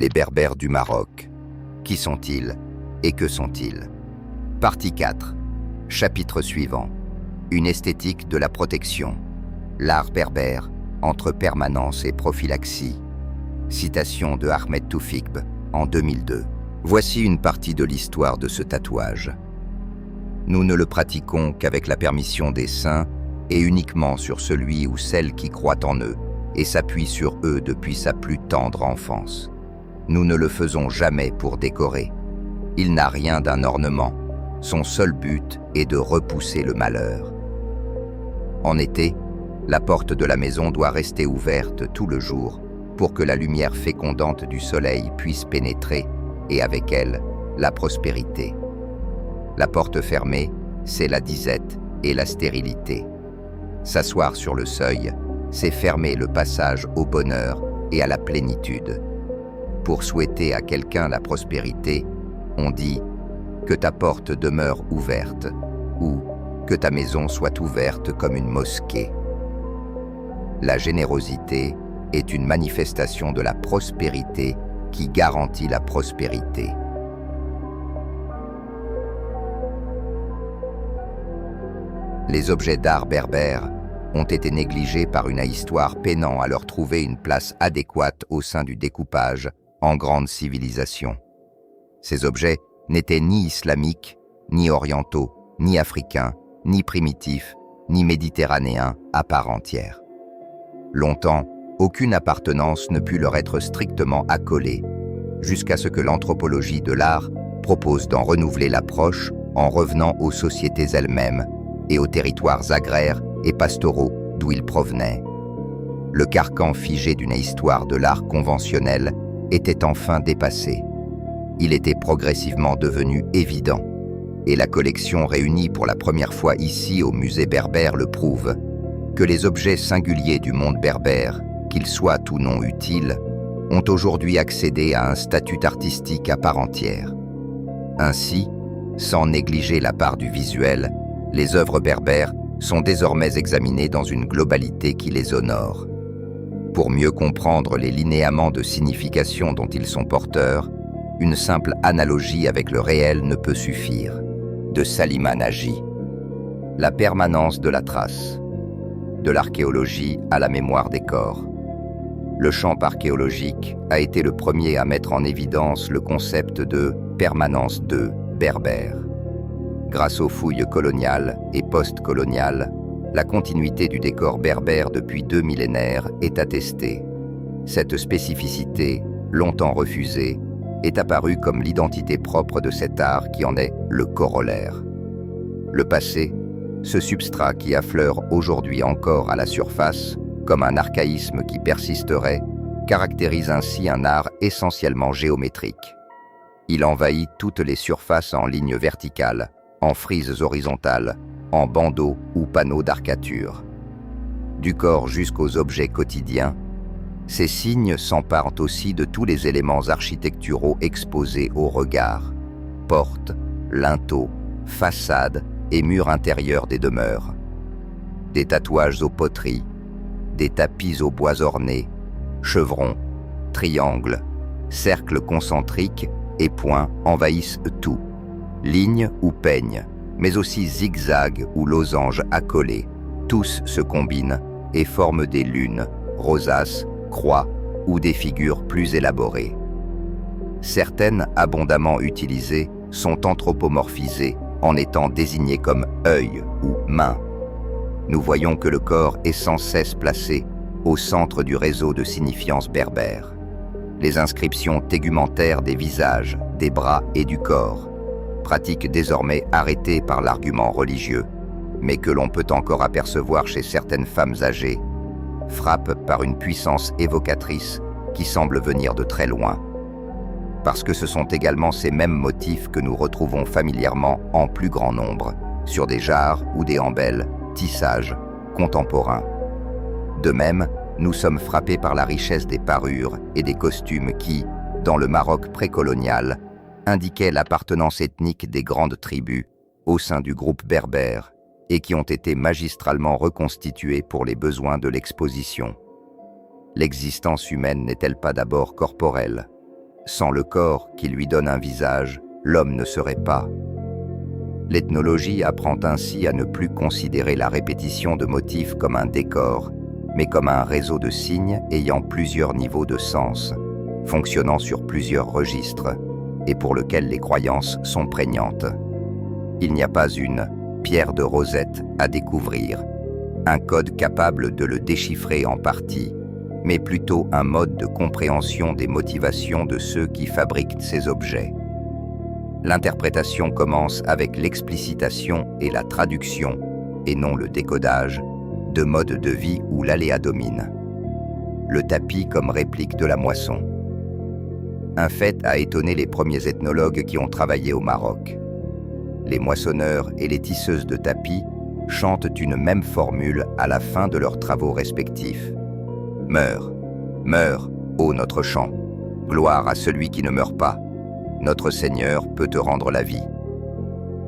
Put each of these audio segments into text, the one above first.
Les Berbères du Maroc. Qui sont-ils et que sont-ils? Partie 4. Chapitre suivant. Une esthétique de la protection. L'art berbère, entre permanence et prophylaxie. Citation de Ahmed Toufikb en 2002. Voici une partie de l'histoire de ce tatouage. Nous ne le pratiquons qu'avec la permission des saints et uniquement sur celui ou celle qui croit en eux et s'appuie sur eux depuis sa plus tendre enfance. Nous ne le faisons jamais pour décorer. Il n'a rien d'un ornement. Son seul but est de repousser le malheur. En été, la porte de la maison doit rester ouverte tout le jour pour que la lumière fécondante du soleil puisse pénétrer et avec elle, la prospérité. La porte fermée, c'est la disette et la stérilité. S'asseoir sur le seuil, c'est fermer le passage au bonheur et à la plénitude. Pour souhaiter à quelqu'un la prospérité, on dit « que ta porte demeure ouverte » ou « que ta maison soit ouverte comme une mosquée ». La générosité est une manifestation de la prospérité qui garantit la prospérité. Les objets d'art berbères ont été négligés par une histoire peinant à leur trouver une place adéquate au sein du découpage en grande civilisation. Ces objets n'étaient ni islamiques, ni orientaux, ni africains, ni primitifs, ni méditerranéens à part entière. Longtemps, aucune appartenance ne put leur être strictement accolée, jusqu'à ce que l'anthropologie de l'art propose d'en renouveler l'approche en revenant aux sociétés elles-mêmes et aux territoires agraires et pastoraux d'où ils provenaient. Le carcan figé d'une histoire de l'art conventionnel était enfin dépassé. Il était progressivement devenu évident, et la collection réunie pour la première fois ici au musée berbère le prouve, que les objets singuliers du monde berbère, qu'ils soient ou non utiles, ont aujourd'hui accédé à un statut artistique à part entière. Ainsi, sans négliger la part du visuel, les œuvres berbères sont désormais examinées dans une globalité qui les honore. Pour mieux comprendre les linéaments de signification dont ils sont porteurs, une simple analogie avec le réel ne peut suffire. De Salima Nagy. La permanence de la trace. De l'archéologie à la mémoire des corps. Le champ archéologique a été le premier à mettre en évidence le concept de permanence de berbère. Grâce aux fouilles coloniales et post-coloniales, la continuité du décor berbère depuis 2 millénaires est attestée. Cette spécificité, longtemps refusée, est apparue comme l'identité propre de cet art qui en est le corollaire. Le passé, ce substrat qui affleure aujourd'hui encore à la surface, comme un archaïsme qui persisterait, caractérise ainsi un art essentiellement géométrique. Il envahit toutes les surfaces en lignes verticales, en frises horizontales, en bandeaux ou panneaux d'arcature. Du corps jusqu'aux objets quotidiens, ces signes s'emparent aussi de tous les éléments architecturaux exposés au regard: portes, linteaux, façades et murs intérieurs des demeures. Des tatouages aux poteries, des tapis aux bois ornés, chevrons, triangles, cercles concentriques et points envahissent tout. Lignes ou peignes, mais aussi zigzags ou losanges accolés, tous se combinent et forment des lunes, rosaces, croix ou des figures plus élaborées. Certaines, abondamment utilisées, sont anthropomorphisées en étant désignées comme œil ou main. Nous voyons que le corps est sans cesse placé au centre du réseau de signifiances berbères. Les inscriptions tégumentaires des visages, des bras et du corps, pratique désormais arrêtée par l'argument religieux, mais que l'on peut encore apercevoir chez certaines femmes âgées, frappe par une puissance évocatrice qui semble venir de très loin. Parce que ce sont également ces mêmes motifs que nous retrouvons familièrement en plus grand nombre, sur des jarres ou des hambelles, tissages, contemporains. De même, nous sommes frappés par la richesse des parures et des costumes qui, dans le Maroc précolonial, indiquaient l'appartenance ethnique des grandes tribus au sein du groupe berbère et qui ont été magistralement reconstituées pour les besoins de l'exposition. L'existence humaine n'est-elle pas d'abord corporelle? Sans le corps qui lui donne un visage, l'homme ne serait pas. L'ethnologie apprend ainsi à ne plus considérer la répétition de motifs comme un décor, mais comme un réseau de signes ayant plusieurs niveaux de sens, fonctionnant sur plusieurs registres, et pour lequel les croyances sont prégnantes. Il n'y a pas une pierre de Rosette à découvrir, un code capable de le déchiffrer en partie, mais plutôt un mode de compréhension des motivations de ceux qui fabriquent ces objets. L'interprétation commence avec l'explicitation et la traduction, et non le décodage, de modes de vie où l'aléa domine. Le tapis comme réplique de la moisson. Un fait a étonné les premiers ethnologues qui ont travaillé au Maroc. Les moissonneurs et les tisseuses de tapis chantent une même formule à la fin de leurs travaux respectifs. Meurs, meurs, ô notre chant, gloire à celui qui ne meurt pas. Notre Seigneur peut te rendre la vie.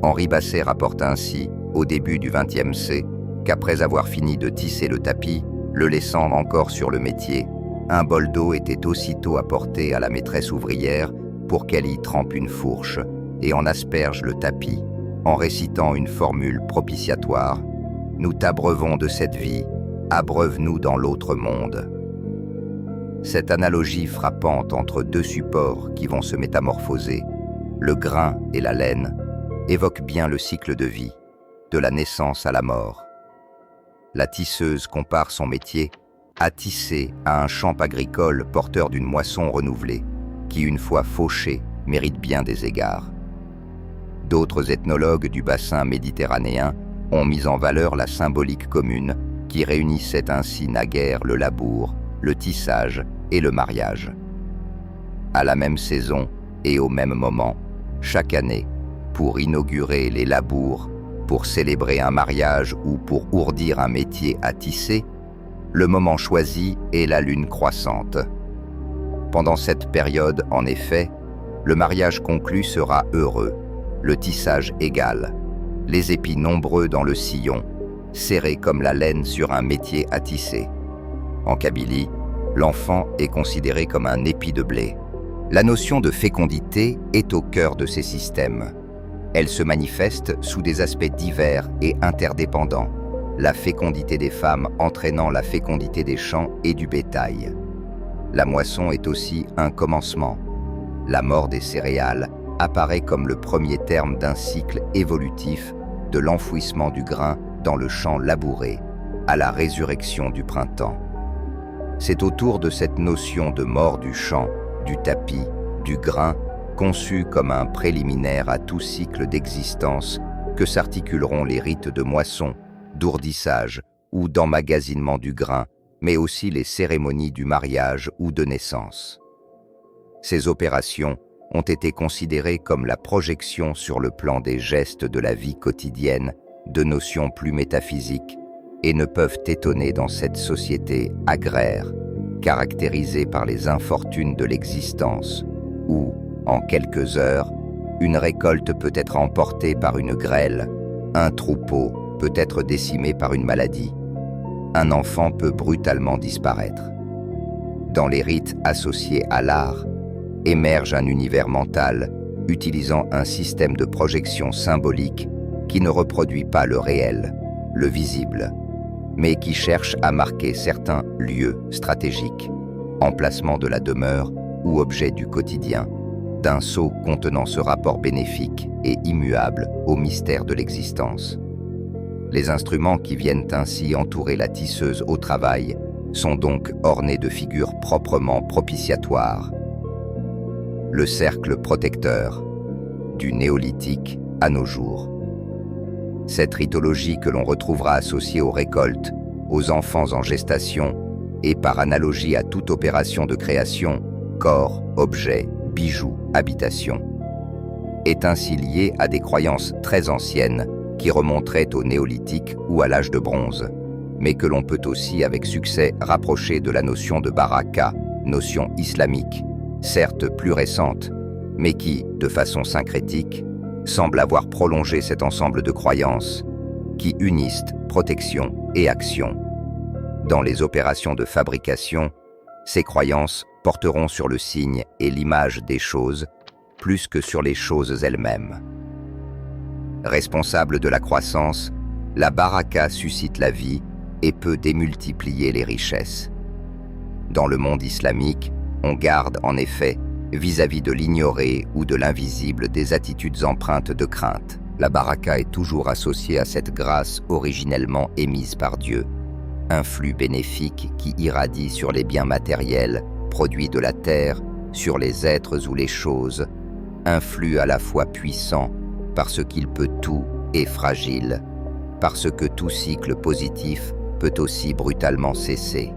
Henri Basset rapporte ainsi, au début du XXe siècle, qu'après avoir fini de tisser le tapis, le laissant encore sur le métier, un bol d'eau était aussitôt apporté à la maîtresse ouvrière pour qu'elle y trempe une fourche et en asperge le tapis, en récitant une formule propitiatoire. Nous t'abreuvons de cette vie, abreuve-nous dans l'autre monde. Cette analogie frappante entre deux supports qui vont se métamorphoser, le grain et la laine, évoque bien le cycle de vie, de la naissance à la mort. La tisseuse compare son métier à tisser à un champ agricole porteur d'une moisson renouvelée, qui une fois fauchée mérite bien des égards. D'autres ethnologues du bassin méditerranéen ont mis en valeur la symbolique commune qui réunissait ainsi naguère le labour, le tissage et le mariage. À la même saison et au même moment, chaque année, pour inaugurer les labours, pour célébrer un mariage ou pour ourdir un métier à tisser, le moment choisi est la lune croissante. Pendant cette période, en effet, le mariage conclu sera heureux, le tissage égal, les épis nombreux dans le sillon, serrés comme la laine sur un métier à tisser. En Kabylie, l'enfant est considéré comme un épi de blé. La notion de fécondité est au cœur de ces systèmes. Elle se manifeste sous des aspects divers et interdépendants, la fécondité des femmes entraînant la fécondité des champs et du bétail. La moisson est aussi un commencement. La mort des céréales apparaît comme le premier terme d'un cycle évolutif de l'enfouissement du grain dans le champ labouré à la résurrection du printemps. C'est autour de cette notion de mort du champ, du tapis, du grain, conçu comme un préliminaire à tout cycle d'existence, que s'articuleront les rites de moisson, d'ourdissage ou d'emmagasinement du grain, mais aussi les cérémonies du mariage ou de naissance. Ces opérations ont été considérées comme la projection sur le plan des gestes de la vie quotidienne de notions plus métaphysiques et ne peuvent étonner dans cette société agraire, caractérisée par les infortunes de l'existence, où, en quelques heures, une récolte peut être emportée par une grêle, un troupeau peut être décimé par une maladie, un enfant peut brutalement disparaître. Dans les rites associés à l'art, émerge un univers mental utilisant un système de projection symbolique qui ne reproduit pas le réel, le visible, mais qui cherche à marquer certains lieux stratégiques, emplacement de la demeure ou objet du quotidien, d'un sceau contenant ce rapport bénéfique et immuable au mystère de l'existence. Les instruments qui viennent ainsi entourer la tisseuse au travail sont donc ornés de figures proprement propitiatoires. Le cercle protecteur, du néolithique à nos jours. Cette rithologie que l'on retrouvera associée aux récoltes, aux enfants en gestation et par analogie à toute opération de création, corps, objets, bijoux, habitation, est ainsi liée à des croyances très anciennes qui remonteraient au néolithique ou à l'âge de bronze, mais que l'on peut aussi avec succès rapprocher de la notion de baraka, notion islamique, certes plus récente, mais qui, de façon syncrétique, semble avoir prolongé cet ensemble de croyances qui unissent protection et action. Dans les opérations de fabrication, Ces croyances porteront sur le signe et l'image des choses plus que sur les choses elles-mêmes. Responsable de la croissance, la baraka suscite la vie et peut démultiplier les richesses. Dans le monde islamique, on garde en effet, vis-à-vis de l'ignoré ou de l'invisible, des attitudes empreintes de crainte. La baraka est toujours associée à cette grâce originellement émise par Dieu, un flux bénéfique qui irradie sur les biens matériels, produits de la terre, sur les êtres ou les choses, un flux à la fois puissant, parce qu'il peut tout, et fragile, parce que tout cycle positif peut aussi brutalement cesser.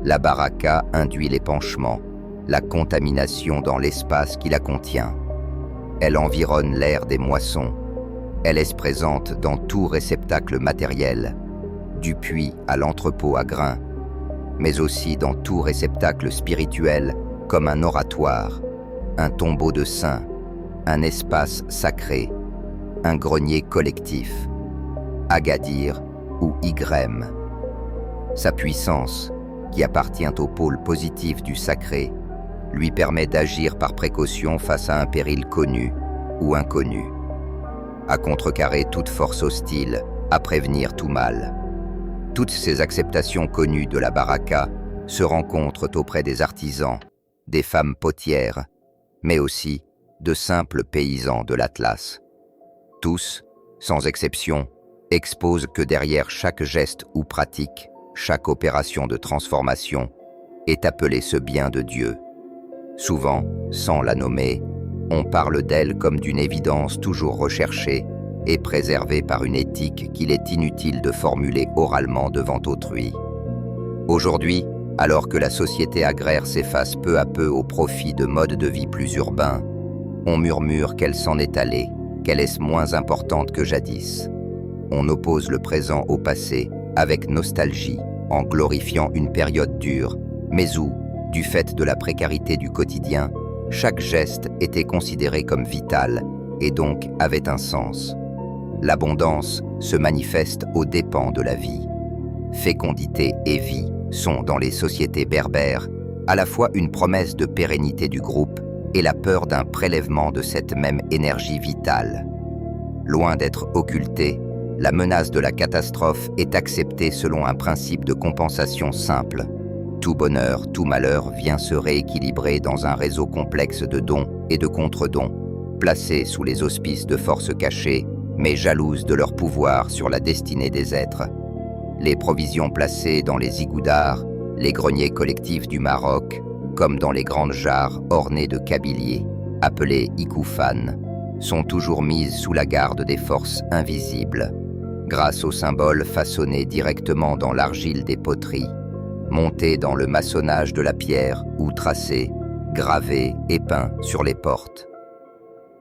La baraka induit l'épanchement, la contamination dans l'espace qui la contient. Elle environne l'air des moissons. Elle est présente dans tout réceptacle matériel, du puits à l'entrepôt à grains, mais aussi dans tout réceptacle spirituel comme un oratoire, un tombeau de saints, un espace sacré, un grenier collectif, Agadir ou Igrem. Sa puissance, qui appartient au pôle positif du sacré, lui permet d'agir par précaution face à un péril connu ou inconnu, à contrecarrer toute force hostile, à prévenir tout mal. Toutes ces acceptations connues de la baraka se rencontrent auprès des artisans, des femmes potières, mais aussi de simples paysans de l'Atlas. Tous, sans exception, exposent que derrière chaque geste ou pratique, chaque opération de transformation, est appelé ce bien de Dieu. Souvent, sans la nommer, on parle d'elle comme d'une évidence toujours recherchée et préservée par une éthique qu'il est inutile de formuler oralement devant autrui. Aujourd'hui, alors que la société agraire s'efface peu à peu au profit de modes de vie plus urbains, on murmure qu'elle s'en est allée, qu'elle est moins importante que jadis. On oppose le présent au passé avec nostalgie, en glorifiant une période dure, mais où, du fait de la précarité du quotidien, chaque geste était considéré comme vital et donc avait un sens. L'abondance se manifeste aux dépens de la vie. Fécondité et vie sont, dans les sociétés berbères, à la fois une promesse de pérennité du groupe et la peur d'un prélèvement de cette même énergie vitale. Loin d'être occultée, la menace de la catastrophe est acceptée selon un principe de compensation simple. Tout bonheur, tout malheur vient se rééquilibrer dans un réseau complexe de dons et de contre-dons, placés sous les auspices de forces cachées, mais jalouses de leur pouvoir sur la destinée des êtres. Les provisions placées dans les igoudards, les greniers collectifs du Maroc, comme dans les grandes jarres ornées de kabyliers, appelées ikoufan, sont toujours mises sous la garde des forces invisibles, grâce aux symboles façonnés directement dans l'argile des poteries, montés dans le maçonnage de la pierre ou tracés, gravés et peints sur les portes.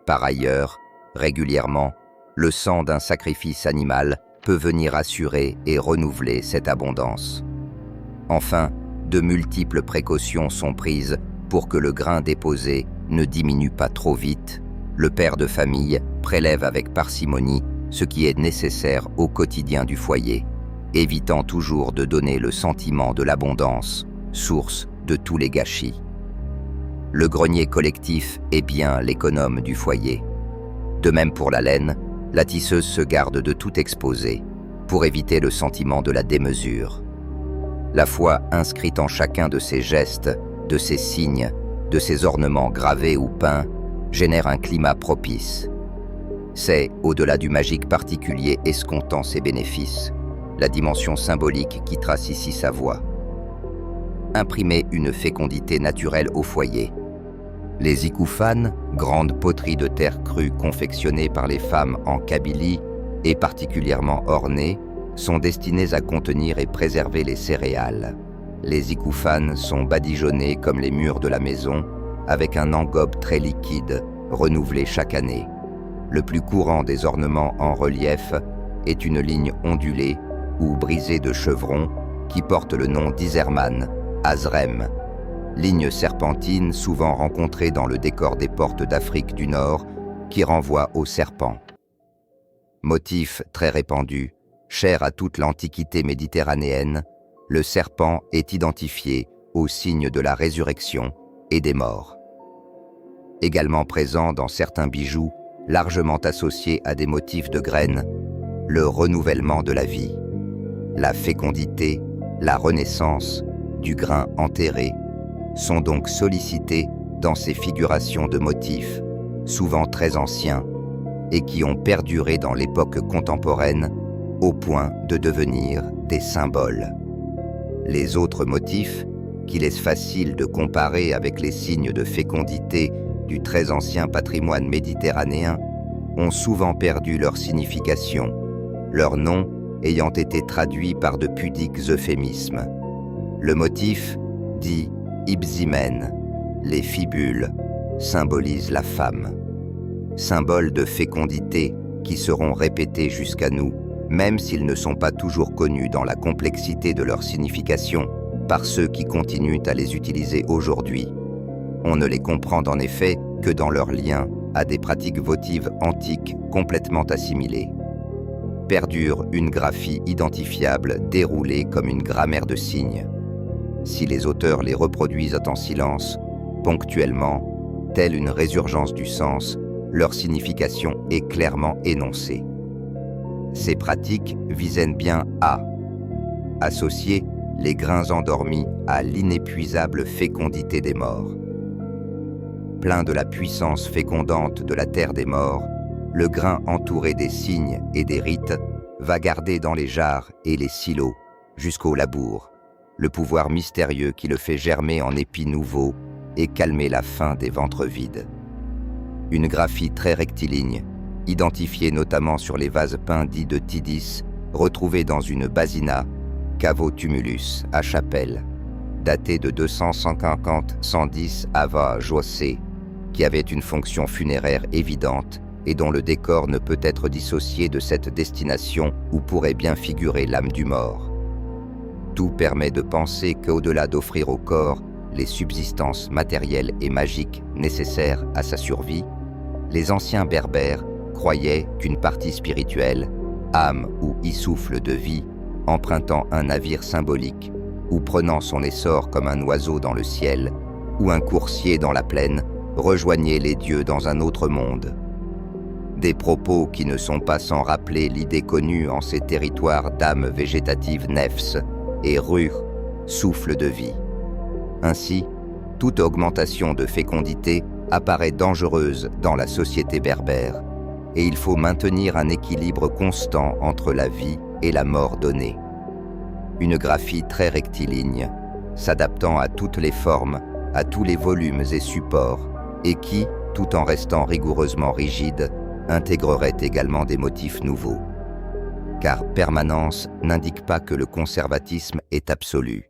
Par ailleurs, régulièrement, le sang d'un sacrifice animal peut venir assurer et renouveler cette abondance. Enfin, de multiples précautions sont prises pour que le grain déposé ne diminue pas trop vite. Le père de famille prélève avec parcimonie ce qui est nécessaire au quotidien du foyer, évitant toujours de donner le sentiment de l'abondance, source de tous les gâchis. Le grenier collectif est bien l'économe du foyer. De même pour la laine, la tisseuse se garde de tout exposer, pour éviter le sentiment de la démesure. La foi inscrite en chacun de ces gestes, de ces signes, de ces ornements gravés ou peints, génère un climat propice. C'est, au-delà du magique particulier escomptant ses bénéfices, la dimension symbolique qui trace ici sa voie. Imprimer une fécondité naturelle au foyer. Les ikoufan, grandes poteries de terre crue confectionnées par les femmes en Kabylie et particulièrement ornées, sont destinées à contenir et préserver les céréales. Les ikoufan sont badigeonnés comme les murs de la maison, avec un engobe très liquide, renouvelé chaque année. Le plus courant des ornements en relief est une ligne ondulée ou brisée de chevrons qui porte le nom d'Izerman, Azrem, ligne serpentine souvent rencontrée dans le décor des portes d'Afrique du Nord qui renvoie au serpent. Motif très répandu, cher à toute l'Antiquité méditerranéenne, le serpent est identifié au signe de la résurrection et des morts. Également présent dans certains bijoux, largement associés à des motifs de graines, le renouvellement de la vie, la fécondité, la renaissance du grain enterré sont donc sollicités dans ces figurations de motifs, souvent très anciens, et qui ont perduré dans l'époque contemporaine au point de devenir des symboles. Les autres motifs, qu'il est facile de comparer avec les signes de fécondité du très ancien patrimoine méditerranéen, ont souvent perdu leur signification, leur nom ayant été traduit par de pudiques euphémismes. Le motif, dit Ibzimène, les fibules, symbolise la femme. Symboles de fécondité qui seront répétés jusqu'à nous, même s'ils ne sont pas toujours connus dans la complexité de leur signification par ceux qui continuent à les utiliser aujourd'hui. On ne les comprend en effet que dans leur lien à des pratiques votives antiques complètement assimilées. Perdure une graphie identifiable déroulée comme une grammaire de signes. Si les auteurs les reproduisent en silence, ponctuellement, telle une résurgence du sens, leur signification est clairement énoncée. Ces pratiques visaient bien à associer les grains endormis à l'inépuisable fécondité des morts. Plein de la puissance fécondante de la terre des morts, le grain entouré des signes et des rites va garder dans les jarres et les silos, jusqu'au labour, le pouvoir mystérieux qui le fait germer en épis nouveaux et calmer la faim des ventres vides. Une graphie très rectiligne, identifiée notamment sur les vases peints dits de Tidis, retrouvés dans une basina, caveau tumulus à Chapelle, daté de 250-110 avant José, qui avait une fonction funéraire évidente et dont le décor ne peut être dissocié de cette destination où pourrait bien figurer l'âme du mort. Tout permet de penser qu'au-delà d'offrir au corps les subsistances matérielles et magiques nécessaires à sa survie, les anciens berbères croyaient qu'une partie spirituelle, âme ou e-souffle de vie, empruntant un navire symbolique ou prenant son essor comme un oiseau dans le ciel ou un coursier dans la plaine, rejoignait les dieux dans un autre monde. Des propos qui ne sont pas sans rappeler l'idée connue en ces territoires d'âmes végétatives nefs et ruh, souffle de vie. Ainsi, toute augmentation de fécondité apparaît dangereuse dans la société berbère, et il faut maintenir un équilibre constant entre la vie et la mort donnée. Une graphie très rectiligne, s'adaptant à toutes les formes, à tous les volumes et supports, et qui, tout en restant rigoureusement rigide, intégrerait également des motifs nouveaux. Car permanence n'indique pas que le conservatisme est absolu.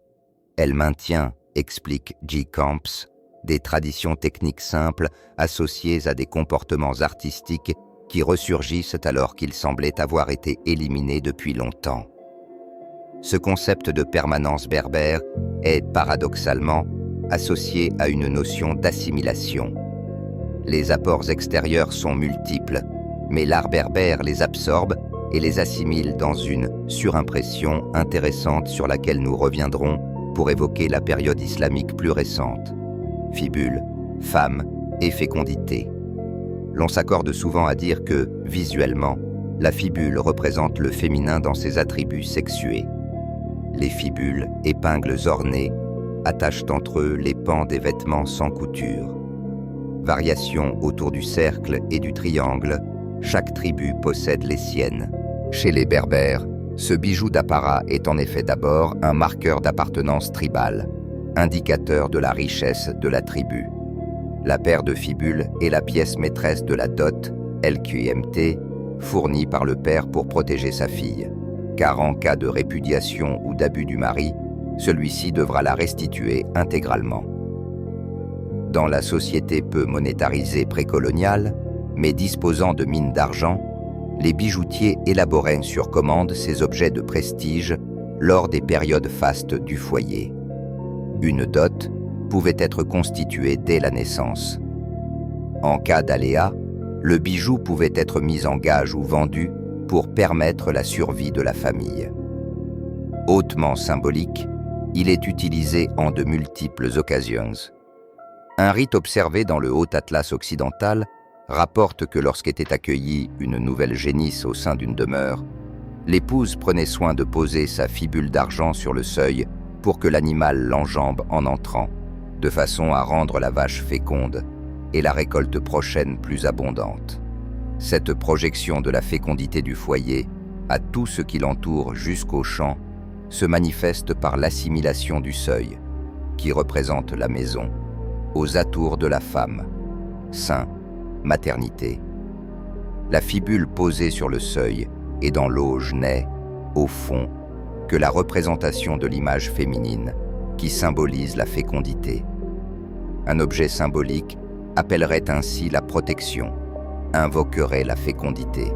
Elle maintient, explique G. Camps, des traditions techniques simples associées à des comportements artistiques qui ressurgissent alors qu'ils semblaient avoir été éliminés depuis longtemps. Ce concept de permanence berbère est paradoxalement associé à une notion d'assimilation. Les apports extérieurs sont multiples, mais l'art berbère les absorbe et les assimile dans une surimpression intéressante sur laquelle nous reviendrons pour évoquer la période islamique plus récente. Fibule, femme et fécondité. L'on s'accorde souvent à dire que, visuellement, la fibule représente le féminin dans ses attributs sexués. Les fibules, épingles ornées, attachent entre eux les pans des vêtements sans couture. Variations autour du cercle et du triangle, chaque tribu possède les siennes. Chez les Berbères, ce bijou d'apparat est en effet d'abord un marqueur d'appartenance tribale, indicateur de la richesse de la tribu. La paire de fibules est la pièce maîtresse de la dot, LQMT, fournie par le père pour protéger sa fille, car en cas de répudiation ou d'abus du mari, celui-ci devra la restituer intégralement. Dans la société peu monétarisée précoloniale, mais disposant de mines d'argent, les bijoutiers élaboraient sur commande ces objets de prestige lors des périodes fastes du foyer. Une dot pouvait être constituée dès la naissance. En cas d'aléa, le bijou pouvait être mis en gage ou vendu pour permettre la survie de la famille. Hautement symbolique, Il est utilisé en de multiples occasions. Un rite observé dans le Haut Atlas occidental rapporte que lorsqu'était accueillie une nouvelle génisse au sein d'une demeure, l'épouse prenait soin de poser sa fibule d'argent sur le seuil pour que l'animal l'enjambe en entrant, de façon à rendre la vache féconde et la récolte prochaine plus abondante. Cette projection de la fécondité du foyer à tout ce qui l'entoure jusqu'au champ se manifeste par l'assimilation du seuil, qui représente la maison, aux atours de la femme, sein, maternité. La fibule posée sur le seuil et dans l'auge n'est, au fond, que la représentation de l'image féminine qui symbolise la fécondité. Un objet symbolique appellerait ainsi la protection, invoquerait la fécondité.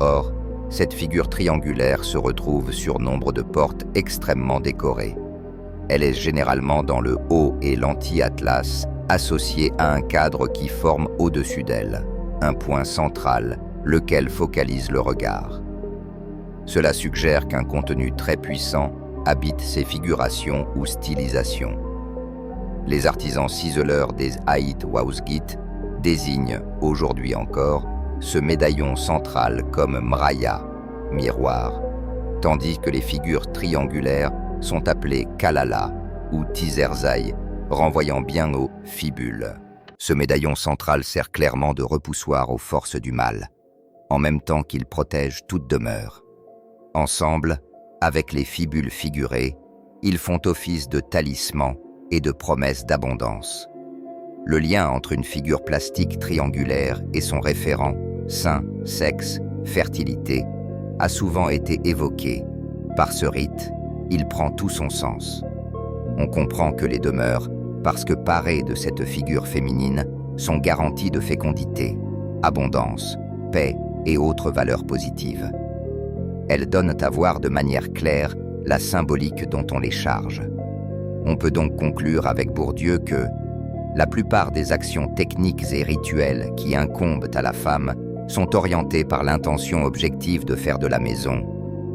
Or, cette figure triangulaire se retrouve sur nombre de portes extrêmement décorées. Elle est généralement dans le haut et l'anti-atlas, associée à un cadre qui forme au-dessus d'elle, un point central, lequel focalise le regard. Cela suggère qu'un contenu très puissant habite ces figurations ou stylisations. Les artisans ciseleurs des Ait Wausgit désignent, aujourd'hui encore, ce médaillon central comme mraya, miroir, tandis que les figures triangulaires sont appelées kalala ou tizerzai, renvoyant bien aux fibules. Ce médaillon central sert clairement de repoussoir aux forces du mal, en même temps qu'il protège toute demeure. Ensemble, avec les fibules figurées, ils font office de talisman et de promesse d'abondance. Le lien entre une figure plastique triangulaire et son référent, sein, sexe, fertilité, a souvent été évoqué. Par ce rite, il prend tout son sens. On comprend que les demeures, parce que parées de cette figure féminine, sont garanties de fécondité, abondance, paix et autres valeurs positives. Elles donnent à voir de manière claire la symbolique dont on les charge. On peut donc conclure avec Bourdieu que la plupart des actions techniques et rituelles qui incombent à la femme sont orientées par l'intention objective de faire de la maison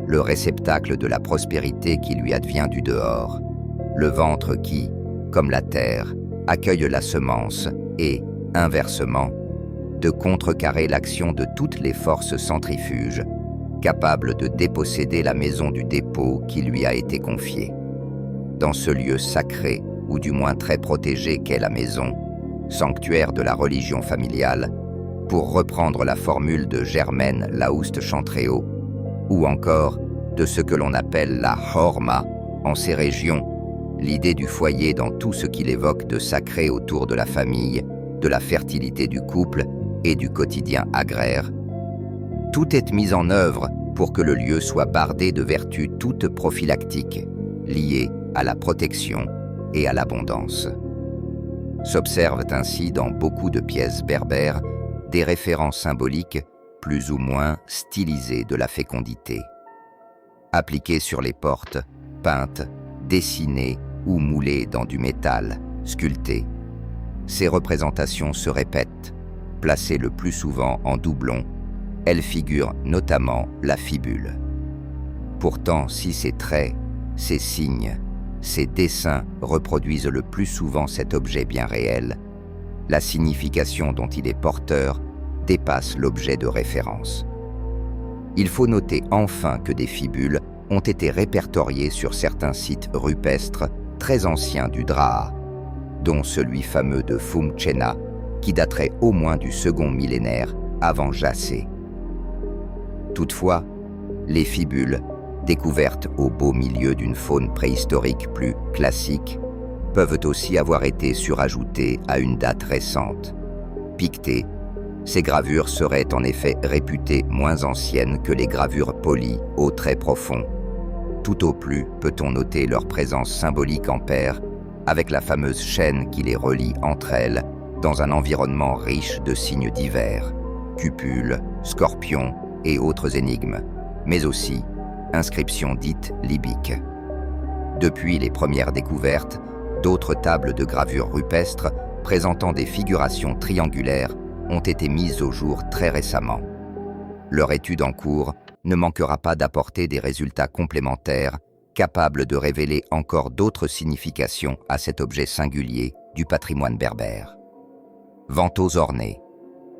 le réceptacle de la prospérité qui lui advient du dehors, le ventre qui, comme la terre, accueille la semence et, inversement, de contrecarrer l'action de toutes les forces centrifuges, capables de déposséder la maison du dépôt qui lui a été confié. Dans ce lieu sacré, ou du moins très protégé qu'est la maison, sanctuaire de la religion familiale, pour reprendre la formule de Germaine Laouste-Chantréau, ou encore de ce que l'on appelle la horma en ces régions, l'idée du foyer dans tout ce qu'il évoque de sacré autour de la famille, de la fertilité du couple et du quotidien agraire. Tout est mis en œuvre pour que le lieu soit bardé de vertus toutes prophylactiques, liées à la protection et à l'abondance. S'observent ainsi dans beaucoup de pièces berbères des références symboliques plus ou moins stylisées de la fécondité. Appliquées sur les portes, peintes, dessinées ou moulées dans du métal, sculptées, ces représentations se répètent, placées le plus souvent en doublon. Elles figurent notamment la fibule. Pourtant, si ces traits, ces signes, ces dessins reproduisent le plus souvent cet objet bien réel, la signification dont il est porteur dépasse l'objet de référence. Il faut noter enfin que des fibules ont été répertoriées sur certains sites rupestres très anciens du Draha, dont celui fameux de Fumchena, qui daterait au moins du second millénaire avant Jassé. Toutefois, les fibules, découvertes au beau milieu d'une faune préhistorique plus classique, peuvent aussi avoir été surajoutées à une date récente. Pictées, ces gravures seraient en effet réputées moins anciennes que les gravures polies aux traits profonds. Tout au plus peut-on noter leur présence symbolique en paire avec la fameuse chaîne qui les relie entre elles dans un environnement riche de signes divers, cupules, scorpions et autres énigmes, mais aussi inscriptions dites libyques. Depuis les premières découvertes, d'autres tables de gravure rupestres présentant des figurations triangulaires ont été mises au jour très récemment. Leur étude en cours ne manquera pas d'apporter des résultats complémentaires capable de révéler encore d'autres significations à cet objet singulier du patrimoine berbère. Vantaux ornés,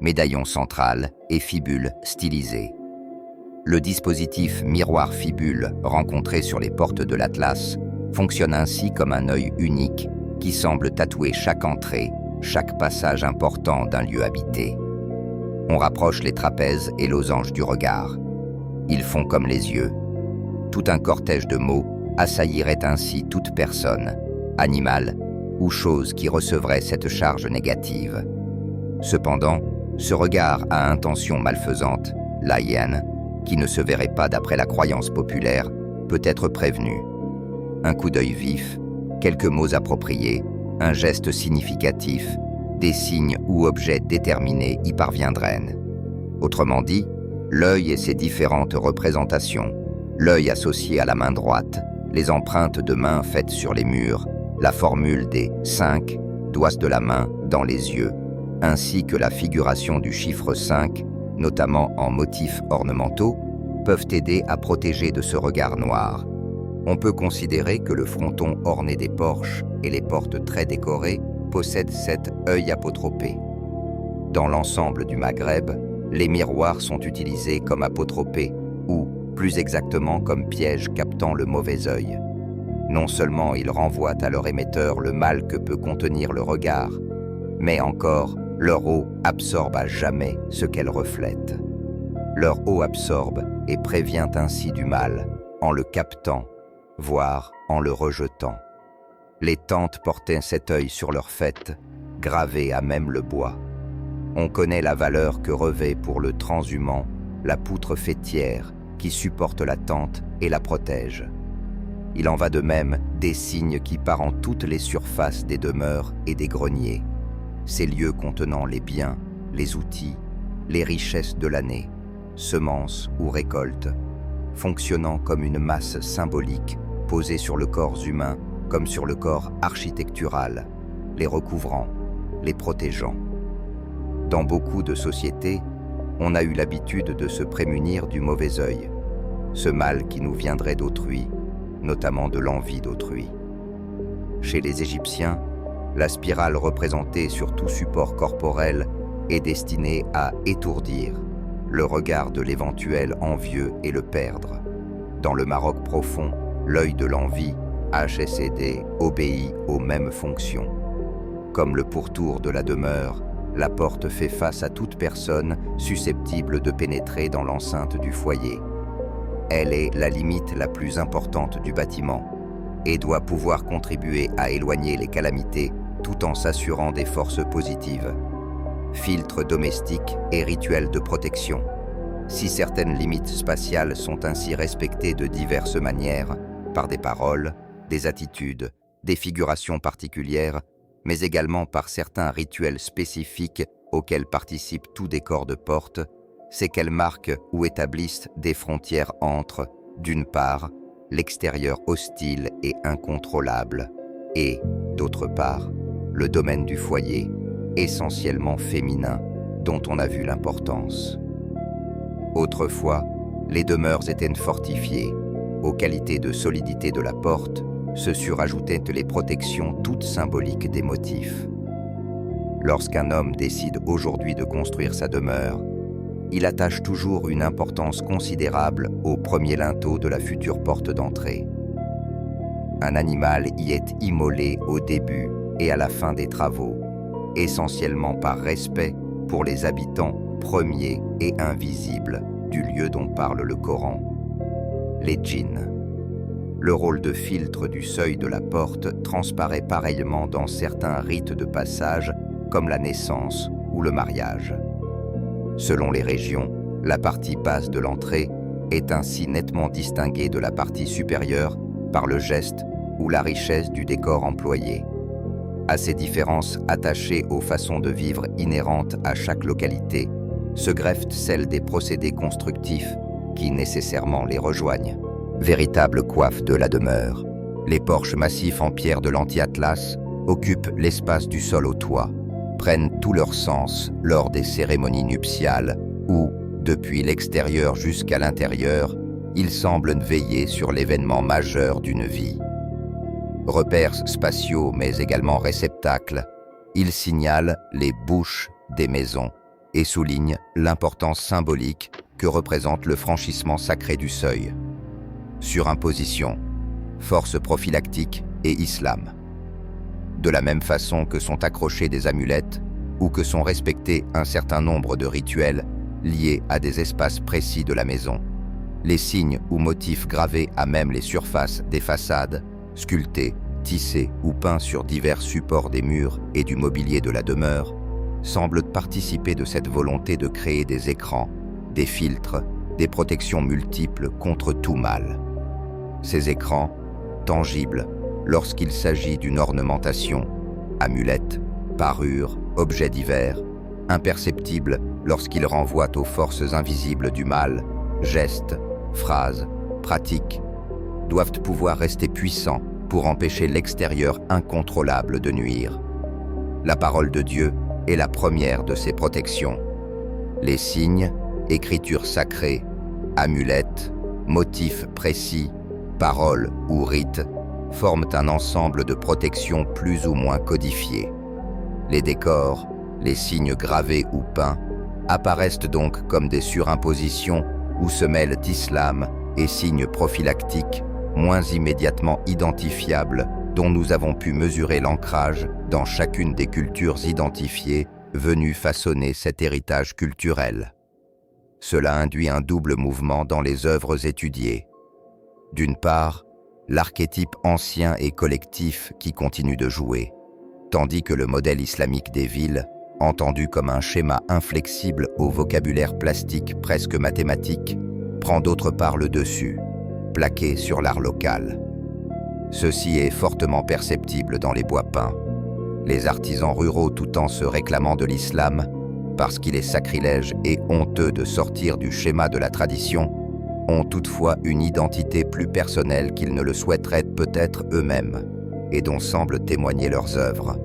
médaillon central et fibule stylisée. Le dispositif miroir-fibule rencontré sur les portes de l'Atlas fonctionne ainsi comme un œil unique qui semble tatouer chaque entrée, chaque passage important d'un lieu habité. On rapproche les trapèzes et losanges du regard. Ils font comme les yeux. Tout un cortège de mots assaillirait ainsi toute personne, animal ou chose qui recevrait cette charge négative. Cependant, ce regard à intention malfaisante, la hyène, qui ne se verrait pas d'après la croyance populaire, peut être prévenu. Un coup d'œil vif, quelques mots appropriés, un geste significatif, des signes ou objets déterminés y parviendraient. Autrement dit, l'œil et ses différentes représentations, l'œil associé à la main droite, les empreintes de main faites sur les murs, la formule des 5 doigts de la main dans les yeux, ainsi que la figuration du chiffre 5, notamment en motifs ornementaux, peuvent aider à protéger de ce regard noir. On peut considérer que le fronton orné des porches et les portes très décorées possèdent cet œil apotropé. Dans l'ensemble du Maghreb, les miroirs sont utilisés comme apotropés ou, plus exactement, comme pièges captant le mauvais œil. Non seulement ils renvoient à leur émetteur le mal que peut contenir le regard, mais encore, leur eau absorbe à jamais ce qu'elle reflète. Leur eau absorbe et prévient ainsi du mal, en le captant, voire en le rejetant. Les tantes portaient cet œil sur leur faîte, gravé à même le bois. On connaît la valeur que revêt pour le transhumant la poutre faîtière qui supporte la tente et la protège. Il en va de même des signes qui parentent toutes les surfaces des demeures et des greniers, ces lieux contenant les biens, les outils, les richesses de l'année, semences ou récoltes, fonctionnant comme une masse symbolique posée sur le corps humain comme sur le corps architectural, les recouvrant, les protégeant. Dans beaucoup de sociétés, on a eu l'habitude de se prémunir du mauvais œil, ce mal qui nous viendrait d'autrui, notamment de l'envie d'autrui. Chez les Égyptiens, la spirale représentée sur tout support corporel est destinée à étourdir le regard de l'éventuel envieux et le perdre. Dans le Maroc profond, l'œil de l'envie, HSD, obéit aux mêmes fonctions. Comme le pourtour de la demeure, la porte fait face à toute personne susceptible de pénétrer dans l'enceinte du foyer. Elle est la limite la plus importante du bâtiment et doit pouvoir contribuer à éloigner les calamités tout en s'assurant des forces positives. Filtres domestiques et rituels de protection. Si certaines limites spatiales sont ainsi respectées de diverses manières, par des paroles, des attitudes, des figurations particulières, mais également par certains rituels spécifiques auxquels participe tout décor de porte, c'est qu'elles marquent ou établissent des frontières entre, d'une part, l'extérieur hostile et incontrôlable, et, d'autre part, le domaine du foyer, essentiellement féminin, dont on a vu l'importance. Autrefois, les demeures étaient fortifiées. Aux qualités de solidité de la porte se surajoutaient les protections toutes symboliques des motifs. Lorsqu'un homme décide aujourd'hui de construire sa demeure, il attache toujours une importance considérable au premier linteau de la future porte d'entrée. Un animal y est immolé au début et à la fin des travaux, essentiellement par respect pour les habitants premiers et invisibles du lieu dont parle le Coran, les djinns. Le rôle de filtre du seuil de la porte transparaît pareillement dans certains rites de passage comme la naissance ou le mariage. Selon les régions, la partie basse de l'entrée est ainsi nettement distinguée de la partie supérieure par le geste ou la richesse du décor employé. À ces différences attachées aux façons de vivre inhérentes à chaque localité, se greffent celles des procédés constructifs qui nécessairement les rejoignent. Véritable coiffe de la demeure. Les porches massifs en pierre de l'anti-Atlas occupent l'espace du sol au toit, prennent tout leur sens lors des cérémonies nuptiales où, depuis l'extérieur jusqu'à l'intérieur, ils semblent veiller sur l'événement majeur d'une vie. Repères spatiaux mais également réceptacles, ils signalent les bouches des maisons et soulignent l'importance symbolique que représente le franchissement sacré du seuil. Surimposition, force prophylactique et islam. De la même façon que sont accrochées des amulettes ou que sont respectés un certain nombre de rituels liés à des espaces précis de la maison, les signes ou motifs gravés à même les surfaces des façades, sculptés, tissés ou peints sur divers supports des murs et du mobilier de la demeure, semblent participer de cette volonté de créer des écrans, des filtres, des protections multiples contre tout mal. Ces écrans, tangibles lorsqu'il s'agit d'une ornementation, amulettes, parures, objets divers, imperceptibles lorsqu'ils renvoient aux forces invisibles du mal, gestes, phrases, pratiques, doivent pouvoir rester puissants pour empêcher l'extérieur incontrôlable de nuire. La parole de Dieu est la première de ces protections. Les signes, écritures sacrées, amulettes, motifs précis, paroles ou rites forment un ensemble de protections plus ou moins codifiées. Les décors, les signes gravés ou peints apparaissent donc comme des surimpositions où se mêlent islam et signes prophylactiques moins immédiatement identifiables dont nous avons pu mesurer l'ancrage dans chacune des cultures identifiées venues façonner cet héritage culturel. Cela induit un double mouvement dans les œuvres étudiées. D'une part, l'archétype ancien et collectif qui continue de jouer, tandis que le modèle islamique des villes, entendu comme un schéma inflexible au vocabulaire plastique presque mathématique, prend d'autre part le dessus, plaqué sur l'art local. Ceci est fortement perceptible dans les bois peints. Les artisans ruraux, tout en se réclamant de l'islam, parce qu'il est sacrilège et honteux de sortir du schéma de la tradition, ont toutefois une identité plus personnelle qu'ils ne le souhaiteraient peut-être eux-mêmes, et dont semblent témoigner leurs œuvres.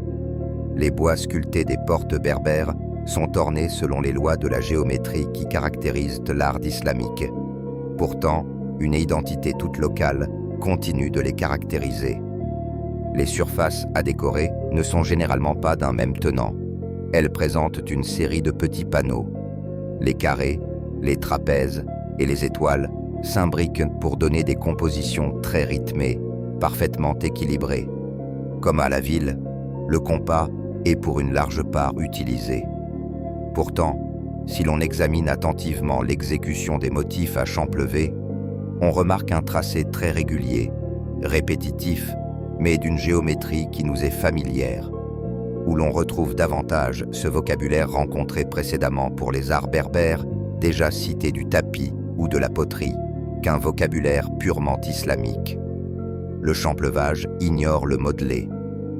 Les bois sculptés des portes berbères sont ornés selon les lois de la géométrie qui caractérisent l'art islamique. Pourtant, une identité toute locale continue de les caractériser. Les surfaces à décorer ne sont généralement pas d'un même tenant. Elles présentent une série de petits panneaux. Les carrés, les trapèzes et les étoiles s'imbriquent pour donner des compositions très rythmées, parfaitement équilibrées. Comme à la ville, le compas est pour une large part utilisé. Pourtant, si l'on examine attentivement l'exécution des motifs à champ levé, on remarque un tracé très régulier, répétitif, mais d'une géométrie qui nous est familière, où l'on retrouve davantage ce vocabulaire rencontré précédemment pour les arts berbères, déjà cité du tapis ou de la poterie, qu'un vocabulaire purement islamique. Le champlevage ignore le modelé.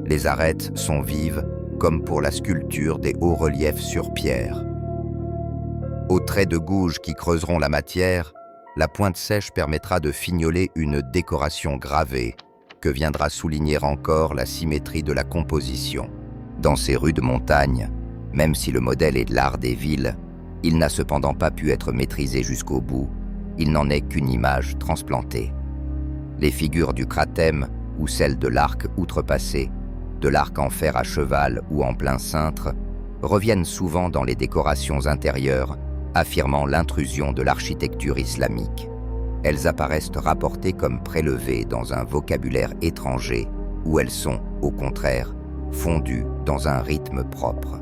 Les arêtes sont vives, comme pour la sculpture des hauts reliefs sur pierre. Aux traits de gouge qui creuseront la matière, la pointe sèche permettra de fignoler une décoration gravée que viendra souligner encore la symétrie de la composition. Dans ces rues de montagne, même si le modèle est de l'art des villes, il n'a cependant pas pu être maîtrisé jusqu'au bout. Il n'en est qu'une image transplantée. Les figures du cratème ou celles de l'arc outrepassé, de l'arc en fer à cheval ou en plein cintre, reviennent souvent dans les décorations intérieures, affirmant l'intrusion de l'architecture islamique. Elles apparaissent rapportées comme prélevées dans un vocabulaire étranger, où elles sont, au contraire, fondues dans un rythme propre.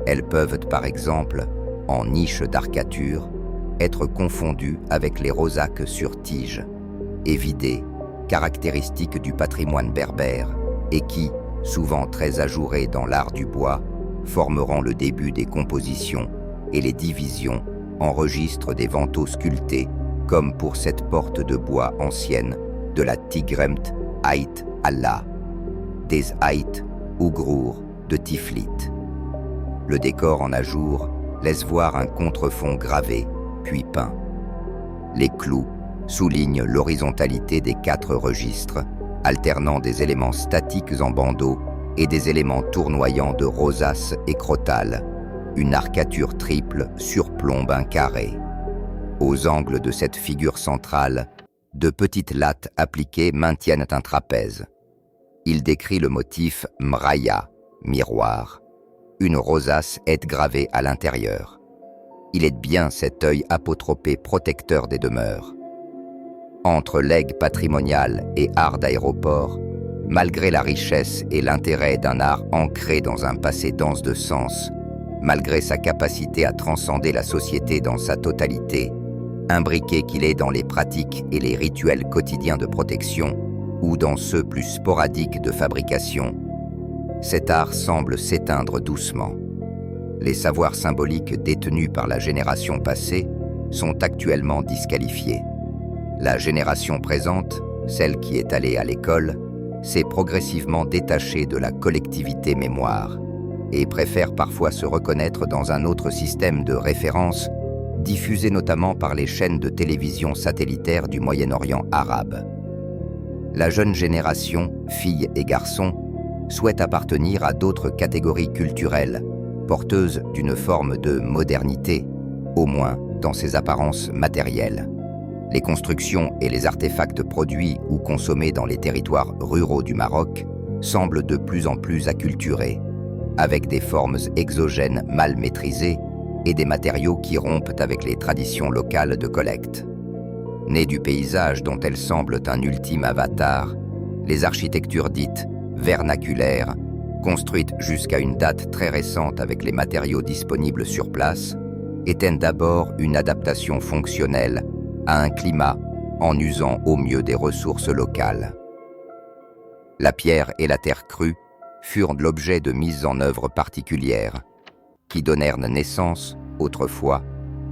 Elles peuvent, par exemple, en niche d'arcature, être confondues avec les rosaques sur tige, évidées, caractéristiques du patrimoine berbère, et qui, souvent très ajourées dans l'art du bois, formeront le début des compositions et les divisions enregistrent des vantaux sculptés, comme pour cette porte de bois ancienne de la Tigremt Ait Allah, des Ait Ougrour de Tiflit. Le décor en ajour laisse voir un contrefond gravé, puis peint. Les clous soulignent l'horizontalité des 4 registres, alternant des éléments statiques en bandeaux et des éléments tournoyants de rosaces et crotales. Une arcature triple surplombe un carré. Aux angles de cette figure centrale, de petites lattes appliquées maintiennent un trapèze. Il décrit le motif mraya, miroir. Une rosace est gravée à l'intérieur. Il est bien cet œil apotropé protecteur des demeures. Entre legs patrimonial et art d'aéroport, malgré la richesse et l'intérêt d'un art ancré dans un passé dense de sens, malgré sa capacité à transcender la société dans sa totalité, imbriqué qu'il est dans les pratiques et les rituels quotidiens de protection ou dans ceux plus sporadiques de fabrication, cet art semble s'éteindre doucement. Les savoirs symboliques détenus par la génération passée sont actuellement disqualifiés. La génération présente, celle qui est allée à l'école, s'est progressivement détachée de la collectivité mémoire et préfère parfois se reconnaître dans un autre système de référence diffusé notamment par les chaînes de télévision satellitaires du Moyen-Orient arabe. La jeune génération, filles et garçons, souhaite appartenir à d'autres catégories culturelles, porteuses d'une forme de modernité, au moins dans ses apparences matérielles. Les constructions et les artefacts produits ou consommés dans les territoires ruraux du Maroc semblent de plus en plus acculturés, avec des formes exogènes mal maîtrisées et des matériaux qui rompent avec les traditions locales de collecte. Nées du paysage dont elles semblent un ultime avatar, les architectures dites vernaculaires, construites jusqu'à une date très récente avec les matériaux disponibles sur place, étaient d'abord une adaptation fonctionnelle à un climat en usant au mieux des ressources locales. La pierre et la terre crue furent l'objet de mises en œuvre particulières, qui donnèrent naissance, autrefois,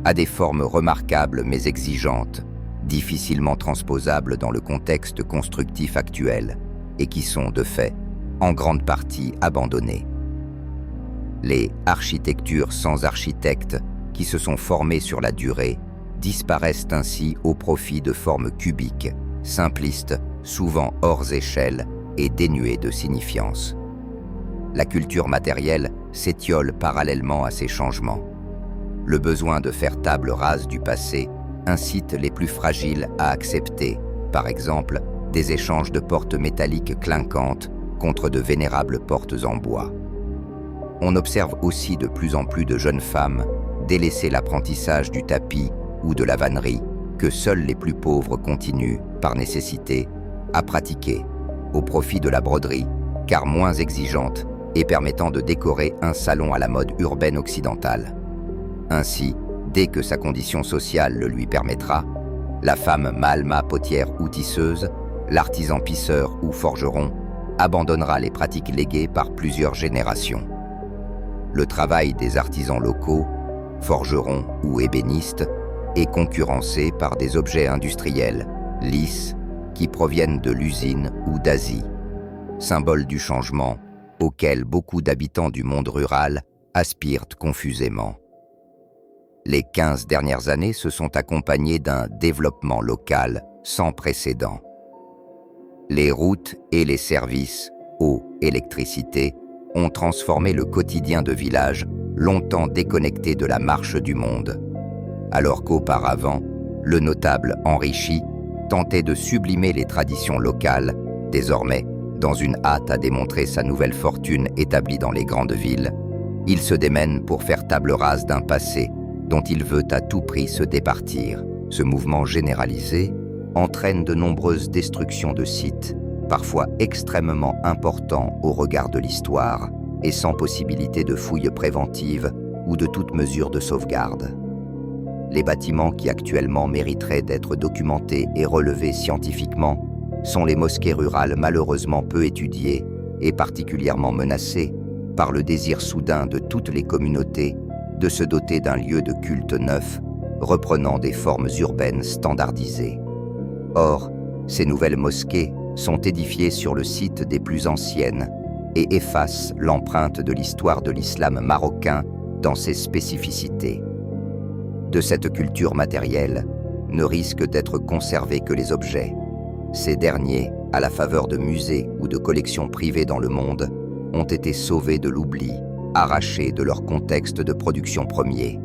à des formes remarquables mais exigeantes, difficilement transposables dans le contexte constructif actuel, et qui sont, de fait, en grande partie abandonnées. Les architectures sans architecte, qui se sont formées sur la durée, disparaissent ainsi au profit de formes cubiques, simplistes, souvent hors échelle et dénuées de signifiance. La culture matérielle s'étiole parallèlement à ces changements. Le besoin de faire table rase du passé incite les plus fragiles à accepter, par exemple, des échanges de portes métalliques clinquantes contre de vénérables portes en bois. On observe aussi de plus en plus de jeunes femmes délaisser l'apprentissage du tapis ou de la vannerie que seuls les plus pauvres continuent, par nécessité, à pratiquer, au profit de la broderie, car moins exigeante et permettant de décorer un salon à la mode urbaine occidentale. Ainsi, dès que sa condition sociale le lui permettra, la femme malma potière ou tisseuse, l'artisan pisseur ou forgeron abandonnera les pratiques léguées par plusieurs générations. Le travail des artisans locaux, forgerons ou ébénistes, est concurrencé par des objets industriels, lisses, qui proviennent de l'usine ou d'Asie, symbole du changement auquel beaucoup d'habitants du monde rural aspirent confusément. Les 15 dernières années se sont accompagnées d'un développement local sans précédent. Les routes et les services, eau, électricité, ont transformé le quotidien de villages longtemps déconnectés de la marche du monde, alors qu'auparavant, le notable enrichi tentait de sublimer les traditions locales, désormais, dans une hâte à démontrer sa nouvelle fortune établie dans les grandes villes, il se démène pour faire table rase d'un passé dont il veut à tout prix se départir. Ce mouvement généralisé entraîne de nombreuses destructions de sites, parfois extrêmement importants au regard de l'histoire et sans possibilité de fouilles préventives ou de toute mesure de sauvegarde. Les bâtiments qui actuellement mériteraient d'être documentés et relevés scientifiquement sont les mosquées rurales malheureusement peu étudiées et particulièrement menacées par le désir soudain de toutes les communautés de se doter d'un lieu de culte neuf, reprenant des formes urbaines standardisées. Or, ces nouvelles mosquées sont édifiées sur le site des plus anciennes et effacent l'empreinte de l'histoire de l'islam marocain dans ses spécificités. De cette culture matérielle ne risquent d'être conservés que les objets. Ces derniers, à la faveur de musées ou de collections privées dans le monde, ont été sauvés de l'oubli, arrachés de leur contexte de production premier.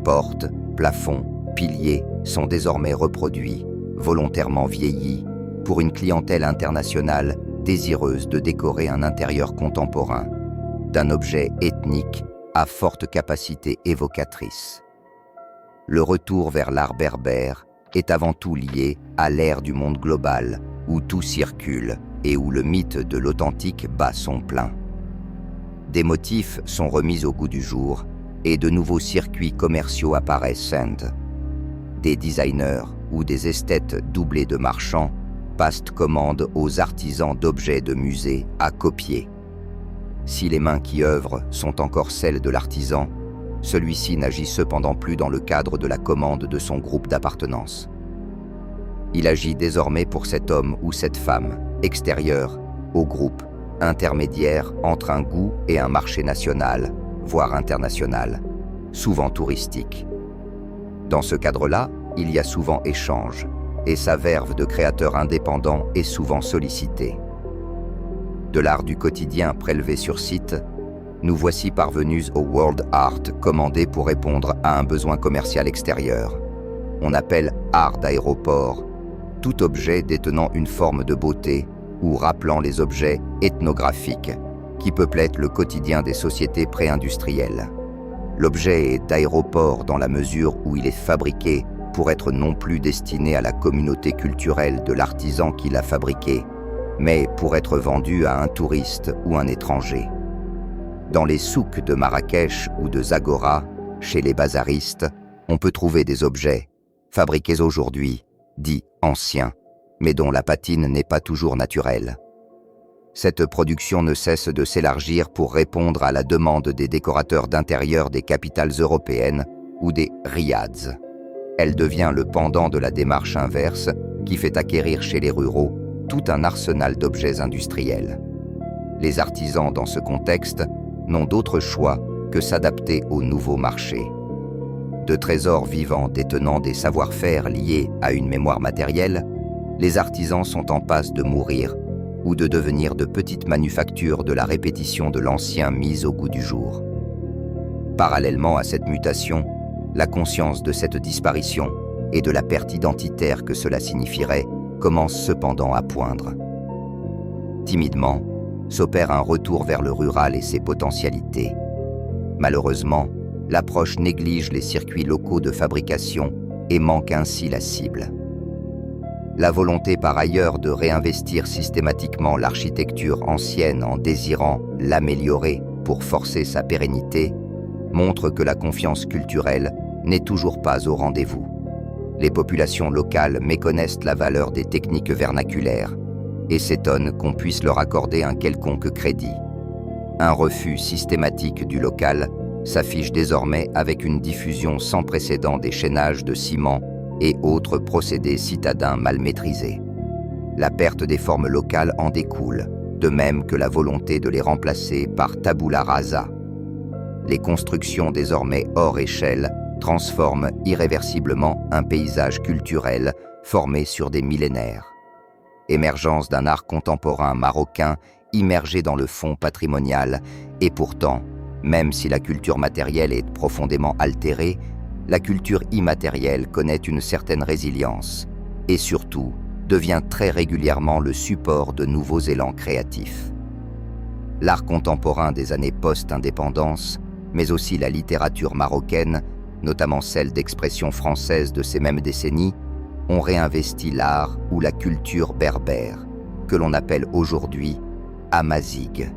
Portes, plafonds, piliers, sont désormais reproduits, volontairement vieillis, pour une clientèle internationale désireuse de décorer un intérieur contemporain, d'un objet ethnique à forte capacité évocatrice. Le retour vers l'art berbère est avant tout lié à l'ère du monde global, où tout circule et où le mythe de l'authentique bat son plein. Des motifs sont remis au goût du jour et de nouveaux circuits commerciaux apparaissent. Des designers ou des esthètes doublés de marchands passent commande aux artisans d'objets de musée à copier. Si les mains qui œuvrent sont encore celles de l'artisan, celui-ci n'agit cependant plus dans le cadre de la commande de son groupe d'appartenance. Il agit désormais pour cet homme ou cette femme, extérieur au groupe, intermédiaire entre un goût et un marché national, voire international, souvent touristique. Dans ce cadre-là, il y a souvent échange, et sa verve de créateur indépendant est souvent sollicitée. De l'art du quotidien prélevé sur site, nous voici parvenus au World Art commandé pour répondre à un besoin commercial extérieur. On appelle art d'aéroport tout objet détenant une forme de beauté ou rappelant les objets ethnographiques qui peuplaient le quotidien des sociétés pré-industrielles. L'objet est d'aéroport dans la mesure où il est fabriqué pour être non plus destiné à la communauté culturelle de l'artisan qui l'a fabriqué, mais pour être vendu à un touriste ou un étranger. Dans les souks de Marrakech ou de Zagora, chez les bazaristes, on peut trouver des objets, fabriqués aujourd'hui, dits anciens, mais dont la patine n'est pas toujours naturelle. Cette production ne cesse de s'élargir pour répondre à la demande des décorateurs d'intérieur des capitales européennes ou des riads. Elle devient le pendant de la démarche inverse qui fait acquérir chez les ruraux tout un arsenal d'objets industriels. Les artisans, dans ce contexte, n'ont d'autre choix que s'adapter au nouveau marché. De trésors vivants détenant des savoir-faire liés à une mémoire matérielle, les artisans sont en passe de mourir ou de devenir de petites manufactures de la répétition de l'ancien mis au goût du jour. Parallèlement à cette mutation, la conscience de cette disparition et de la perte identitaire que cela signifierait commence cependant à poindre. Timidement, s'opère un retour vers le rural et ses potentialités. Malheureusement, l'approche néglige les circuits locaux de fabrication et manque ainsi la cible. La volonté par ailleurs de réinvestir systématiquement l'architecture ancienne en désirant l'améliorer pour forcer sa pérennité montre que la confiance culturelle n'est toujours pas au rendez-vous. Les populations locales méconnaissent la valeur des techniques vernaculaires et s'étonnent qu'on puisse leur accorder un quelconque crédit. Un refus systématique du local s'affiche désormais avec une diffusion sans précédent des chaînages de ciment et autres procédés citadins mal maîtrisés. La perte des formes locales en découle, de même que la volonté de les remplacer par tabula rasa. Les constructions désormais hors échelle transforment irréversiblement un paysage culturel formé sur des millénaires. Émergence d'un art contemporain marocain immergé dans le fond patrimonial, et pourtant, même si la culture matérielle est profondément altérée, la culture immatérielle connaît une certaine résilience et surtout devient très régulièrement le support de nouveaux élans créatifs. L'art contemporain des années post-indépendance, mais aussi la littérature marocaine, notamment celle d'expression française de ces mêmes décennies, ont réinvesti l'art ou la culture berbère, que l'on appelle aujourd'hui amazigh.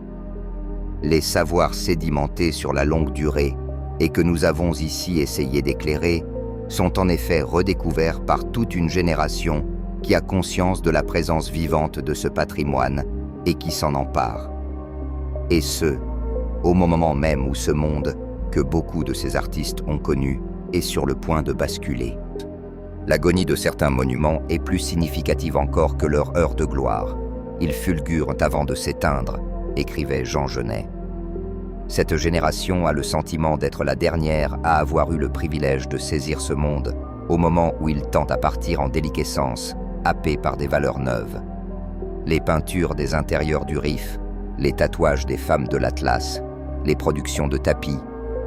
Les savoirs sédimentés sur la longue durée et que nous avons ici essayé d'éclairer sont en effet redécouverts par toute une génération qui a conscience de la présence vivante de ce patrimoine et qui s'en empare. Et ce, au moment même où ce monde, que beaucoup de ces artistes ont connu, est sur le point de basculer. L'agonie de certains monuments est plus significative encore que leur heure de gloire. Ils fulgurent avant de s'éteindre, écrivait Jean Genet. Cette génération a le sentiment d'être la dernière à avoir eu le privilège de saisir ce monde, au moment où il tend à partir en déliquescence, happé par des valeurs neuves. Les peintures des intérieurs du Rif, les tatouages des femmes de l'Atlas, les productions de tapis,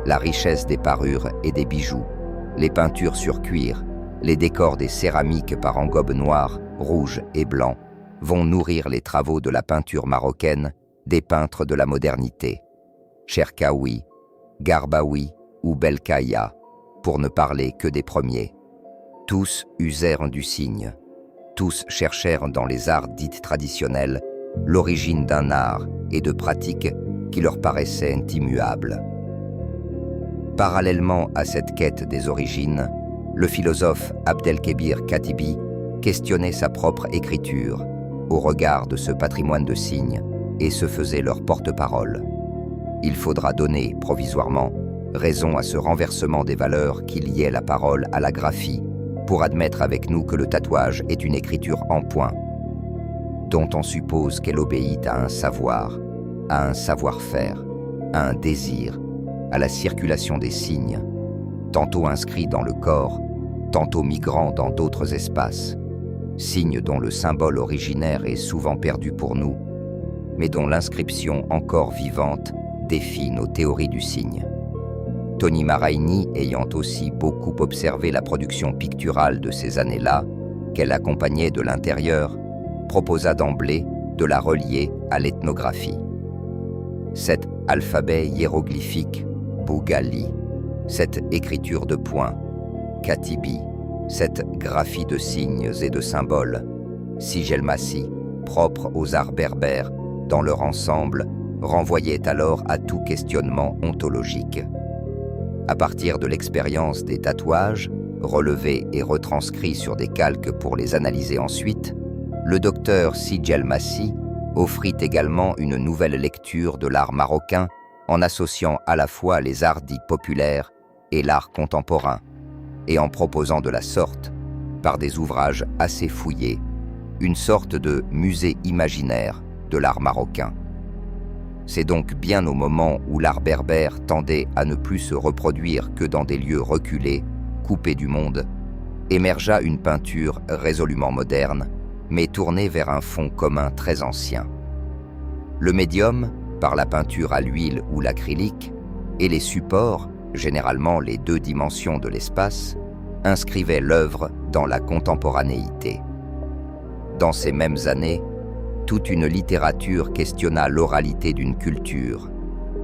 la richesse des parures et des bijoux, les peintures sur cuir, les décors des céramiques par engobes noirs, rouges et blancs vont nourrir les travaux de la peinture marocaine des peintres de la modernité, Cherkaoui, Garbaoui ou Belkaya, pour ne parler que des premiers. Tous usèrent du cygne, tous cherchèrent dans les arts dits traditionnels l'origine d'un art et de pratiques qui leur paraissaient immuables. Parallèlement à cette quête des origines, le philosophe Abdelkébir Katibi questionnait sa propre écriture au regard de ce patrimoine de signes et se faisait leur porte-parole. Il faudra donner, provisoirement, raison à ce renversement des valeurs qui liait la parole à la graphie pour admettre avec nous que le tatouage est une écriture en point, dont on suppose qu'elle obéit à un savoir, à un savoir-faire, à un désir, à la circulation des signes, tantôt inscrits dans le corps, tantôt migrant dans d'autres espaces, signes dont le symbole originaire est souvent perdu pour nous, mais dont l'inscription encore vivante défie nos théories du signe. Tony Maraini, ayant aussi beaucoup observé la production picturale de ces années-là, qu'elle accompagnait de l'intérieur, proposa d'emblée de la relier à l'ethnographie. Cet alphabet hiéroglyphique, Bougali, cette écriture de points, Katibi, cette graphie de signes et de symboles, Sigelmassi, propre aux arts berbères, dans leur ensemble, renvoyait alors à tout questionnement ontologique. À partir de l'expérience des tatouages, relevés et retranscrits sur des calques pour les analyser ensuite, le docteur Sigelmassi offrit également une nouvelle lecture de l'art marocain en associant à la fois les arts dits populaires et l'art contemporain, et en proposant de la sorte, par des ouvrages assez fouillés, une sorte de musée imaginaire de l'art marocain. C'est donc bien au moment où l'art berbère tendait à ne plus se reproduire que dans des lieux reculés, coupés du monde, émergea une peinture résolument moderne, mais tournée vers un fond commun très ancien. Le médium, par la peinture à l'huile ou l'acrylique, et les supports, généralement les deux dimensions de l'espace, inscrivaient l'œuvre dans la contemporanéité. Dans ces mêmes années, toute une littérature questionna l'oralité d'une culture,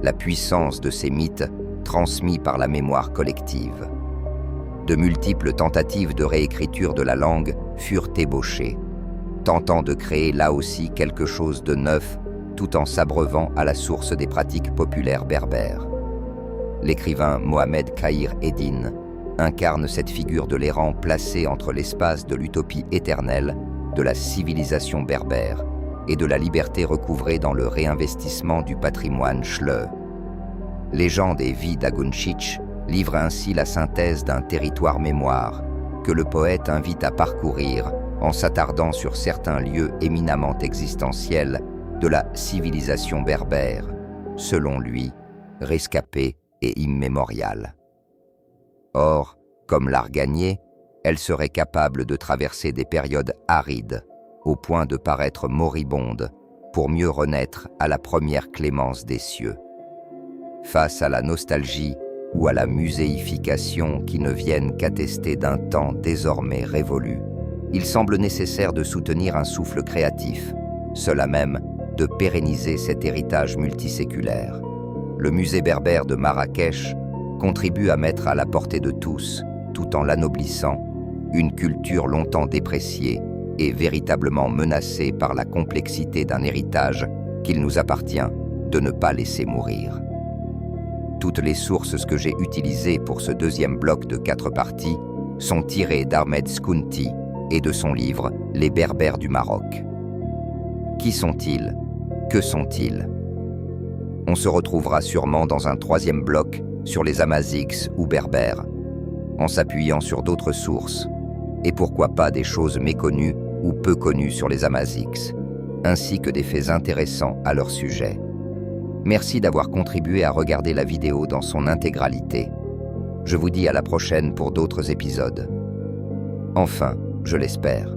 la puissance de ces mythes transmis par la mémoire collective. De multiples tentatives de réécriture de la langue furent ébauchées, tentant de créer là aussi quelque chose de neuf tout en s'abreuvant à la source des pratiques populaires berbères. L'écrivain Mohamed Kahir Eddine incarne cette figure de l'errant placé entre l'espace de l'utopie éternelle, de la civilisation berbère, et de la liberté recouvrée dans le réinvestissement du patrimoine Schleu. Légende et vie d'Agunchich livre ainsi la synthèse d'un territoire mémoire que le poète invite à parcourir en s'attardant sur certains lieux éminemment existentiels de la civilisation berbère, selon lui, rescapée et immémoriale. Or, comme l'art gagné, elle serait capable de traverser des périodes arides, au point de paraître moribonde, pour mieux renaître à la première clémence des cieux. Face à la nostalgie ou à la muséification qui ne viennent qu'attester d'un temps désormais révolu, il semble nécessaire de soutenir un souffle créatif, seul à même de pérenniser cet héritage multiséculaire. Le musée berbère de Marrakech contribue à mettre à la portée de tous, tout en l'anoblissant, une culture longtemps dépréciée et véritablement menacée par la complexité d'un héritage qu'il nous appartient de ne pas laisser mourir. Toutes les sources que j'ai utilisées pour ce deuxième bloc de 4 parties sont tirées d'Ahmed Skounti et de son livre « Les Berbères du Maroc ». Qui sont-ils? Que sont-ils? On se retrouvera sûrement dans un 3e bloc sur les Amazighs ou Berbères, en s'appuyant sur d'autres sources, et pourquoi pas des choses méconnues ou peu connues sur les Amazighs, ainsi que des faits intéressants à leur sujet. Merci d'avoir contribué à regarder la vidéo dans son intégralité. Je vous dis à la prochaine pour d'autres épisodes. Enfin, je l'espère,